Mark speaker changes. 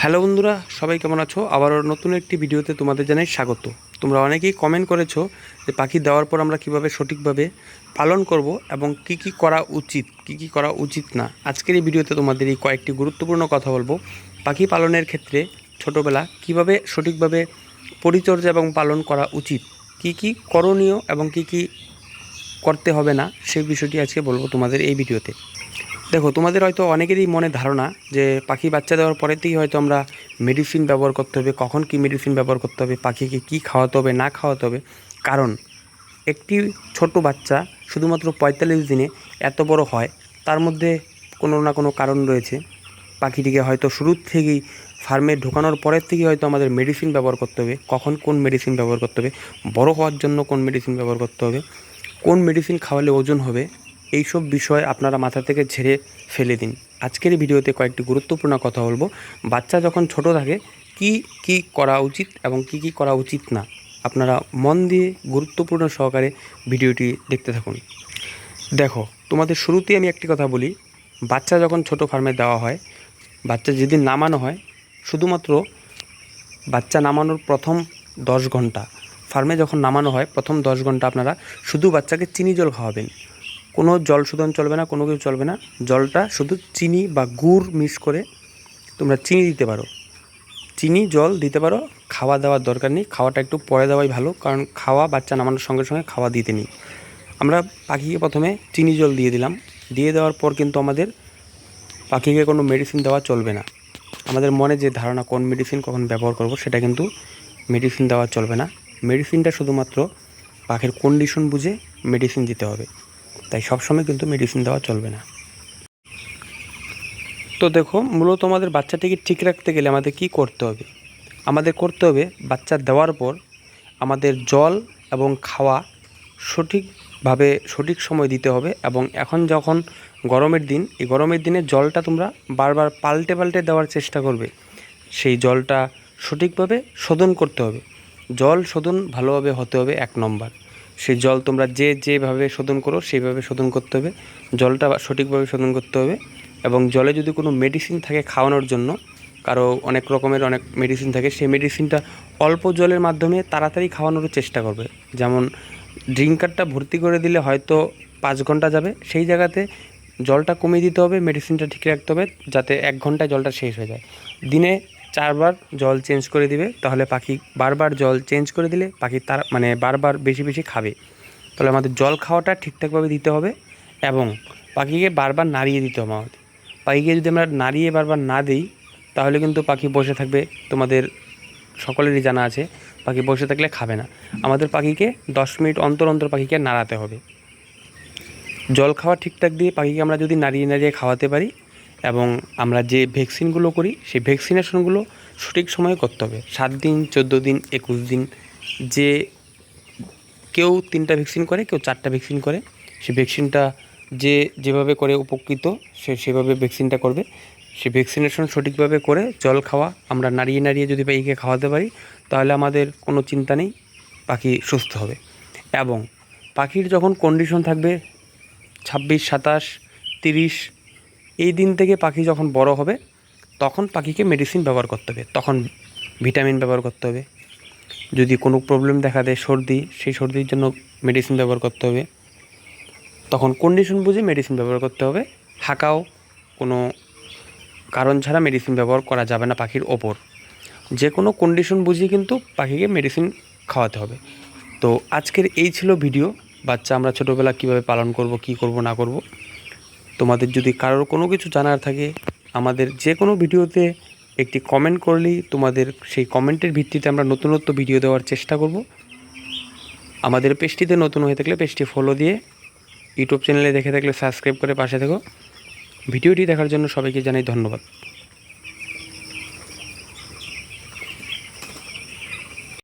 Speaker 1: Hello বন্ধুরা, সবাই কেমন আছো? আবারও নতুন একটি ভিডিওতে তোমাদের জানাই স্বাগত। তোমরা অনেকেই কমেন্ট করেছো যে পাখি দেওয়ার পর আমরা কিভাবে সঠিকভাবে পালন করব এবং কি করা উচিত, কি করা উচিত না। আজকের এই ভিডিওতে তোমাদের এই কয়েকটি গুরুত্বপূর্ণ কথা বলবো। পাখি পালনের ক্ষেত্রে ছোটোবেলা কিভাবে সঠিকভাবে পরিচর্যা এবং পালন করা উচিত, কি করণীয় এবং কি করতে হবে না, সেই বিষয়টি আজকে বলবো তোমাদের এই ভিডিওতে। দেখো, তোমাদের হয়তো অনেকেরই মনে ধারণা যে পাখি বাচ্চা দেওয়ার পরেতেই হয়তো আমরা মেডিসিন ব্যবহার করতে হবে, কখন কি মেডিসিন ব্যবহার করতে হবে, পাখিকে কি খাওয়াতে হবে না খাওয়াতে হবে। কারণ একটি ছোট বাচ্চা শুধুমাত্র ৪৫ দিনে এত বড় হয়, তার মধ্যে কোনো না কোনো কারণ রয়েছে। পাখিটিকে হয়তো শুরুর থেকেই ফার্মে ঢোকানোর পরের থেকেই হয়তো আমাদের মেডিসিন ব্যবহার করতে হবে, কখন কোন মেডিসিন ব্যবহার করতে হবে, বড় হওয়ার জন্য কোন মেডিসিন ব্যবহার করতে হবে, কোন মেডিসিন খাওয়ালে ওজন হবে, এইসব বিষয় আপনারা মাথা থেকে ঝেড়ে ফেলে দিন। আজকের এই ভিডিওতে কয়েকটি গুরুত্বপূর্ণ কথা বলবো। বাচ্চা যখন ছোট থাকে কি করা উচিত এবং কি করা উচিত না, আপনারা মন দিয়ে গুরুত্বপূর্ণ সহকারে ভিডিওটি দেখতে থাকুন। দেখো, তোমাদের শুরুতেই আমি একটি কথা বলি। বাচ্চা যখন ছোট ফার্মে দেওয়া হয়, বাচ্চা যেদিন নামানো হয়, শুধুমাত্র বাচ্চা নামানোর প্রথম 10 ঘন্টা, ফার্মে যখন নামানো হয় প্রথম 10 ঘন্টা আপনারা শুধু বাচ্চাকে চিনি জল খাওয়াবেন। কোনো জল শোধন চলবে না, কোনো কিছু চলবে না। জলটা শুধু চিনি বা গুড় মিক্স করে তোমরা চিনি দিতে পারো, চিনি জল দিতে পারো। খাওয়া দেওয়ার দরকার নেই, খাওয়াটা একটু পরে দেওয়াই ভালো, কারণ খাওয়া বাচ্চা নামানোর সঙ্গে সঙ্গে খাওয়া দিতে নেই। আমরা পাখিকে প্রথমে চিনি জল দিয়ে দিলাম, দিয়ে দেওয়ার পর কিন্তু আমাদের পাখিকে কোনো মেডিসিন দেওয়া চলবে না। আমাদের মনে যে ধারণা কোন মেডিসিন কখন ব্যবহার করব, সেটা কিন্তু মেডিসিন দেওয়া চলবে না। মেডিসিনটা শুধুমাত্র পাখির কন্ডিশন বুঝে মেডিসিন দিতে হবে, তাই সবসময় কিন্তু মেডিসিন দেওয়া চলবে না। তো দেখো, মূলত আমাদের বাচ্চাটিকে ঠিক রাখতে গেলে আমাদের কি করতে হবে? আমাদের করতে হবে বাচ্চা দেওয়ার পর আমাদের জল এবং খাওয়া সঠিকভাবে সঠিক সময় দিতে হবে। এবং এখন যখন গরমের দিন, এই গরমের দিনে জলটা তোমরা বারবার পাল্টে দেওয়ার চেষ্টা করবে। সেই জলটা সঠিকভাবে শোধন করতে হবে। জল শোধন ভালোভাবে হতে হবে 1 নম্বর। সেই জল তোমরা যেভাবে শোধন করো সেইভাবে শোধন করতে হবে, জলটা সঠিকভাবে শোধন করতে হবে। এবং জলে যদি কোনো মেডিসিন থাকে খাওয়ানোর জন্য, কারো অনেক রকমের অনেক মেডিসিন থাকে, সেই মেডিসিনটা অল্প জলের মাধ্যমে তাড়াতাড়ি খাওয়ানোর চেষ্টা করবে। যেমন ড্রিঙ্কারটা ভর্তি করে দিলে হয়তো 5 ঘন্টা যাবে, সেই জায়গাতে জলটা কমিয়ে দিতে হবে, মেডিসিনটা ঠিক রাখতে হবে যাতে 1 ঘন্টায় জলটা শেষ হয়ে যায়। দিনে 4 বার জল চেঞ্জ করে দিবে, তাহলে পাখি বারবার জল চেঞ্জ করে দিলে পাখি তার বারবার বেশি খাবে। তাহলে আমাদের জল খাওয়াটা ঠিকঠাকভাবে দিতে হবে এবং পাখিকে বারবার নাড়িয়ে দিতে হবে আমাদের। পাখিকে যদি আমরা নাড়িয়ে বারবার না দিই, তাহলে কিন্তু পাখি বসে থাকবে। তোমাদের সকলেরই জানা আছে, পাখি বসে থাকলে খাবে না। আমাদের পাখিকে 10 মিনিট অন্তর পাখিকে নাড়াতে হবে। জল খাওয়া ঠিকঠাক দিয়ে পাখিকে আমরা যদি নাড়িয়ে খাওয়াতে পারি, এবং আমরা যে ভ্যাকসিনগুলো করি সেই ভ্যাকসিনেশনগুলো সঠিক সময়ে করতে হবে। 7 দিন, 14 দিন, 21 দিন, যে কেউ 3টা ভ্যাকসিন করে, কেউ 4টা ভ্যাকসিন করে। সেই ভ্যাকসিনটা যেভাবে করে উপকৃত, সেভাবে ভ্যাকসিনটা করবে। সেই ভ্যাকসিনেশন সঠিকভাবে করে জল খাওয়া আমরা নাড়িয়ে যদি পাখিকে খাওয়াতে পারি, তাহলে আমাদের কোনো চিন্তা নেই, পাখি সুস্থ হবে। এবং পাখির যখন কন্ডিশন থাকবে 26, 27, 30, এই দিন থেকে পাখি যখন বড় হবে, তখন পাখিকে মেডিসিন ব্যবহার করতে হবে, তখন ভিটামিন ব্যবহার করতে হবে। যদি কোনো প্রবলেম দেখা দেয়, সর্দি, সেই সর্দির জন্য মেডিসিন ব্যবহার করতে হবে, তখন কন্ডিশন বুঝে মেডিসিন ব্যবহার করতে হবে। হাঁকাও কোনো কারণ ছাড়া মেডিসিন ব্যবহার করা যাবে না পাখির ওপর। যে কোনো কন্ডিশন বুঝিয়ে কিন্তু পাখিকে মেডিসিন খাওয়াতে হবে। তো আজকের এই ছিল ভিডিও, বাচ্চা আমরা ছোটোবেলা কীভাবে পালন করব, কি করব না করব। তোমাদের যদি কারোর কোনো কিছু জানার থাকে, আমাদের যে কোনো ভিডিওতে একটি কমেন্ট করলেই তোমাদের সেই কমেন্টের ভিত্তিতে আমরা নতুন ভিডিও দেওয়ার চেষ্টা করব। আমাদের পেজটিতে নতুন হয়ে থাকলে পেজটি ফলো দিয়ে, ইউটিউব চ্যানেলে দেখে থাকলে সাবস্ক্রাইব করে পাশে থেকো। ভিডিওটি দেখার জন্য সবাইকে জানাই ধন্যবাদ।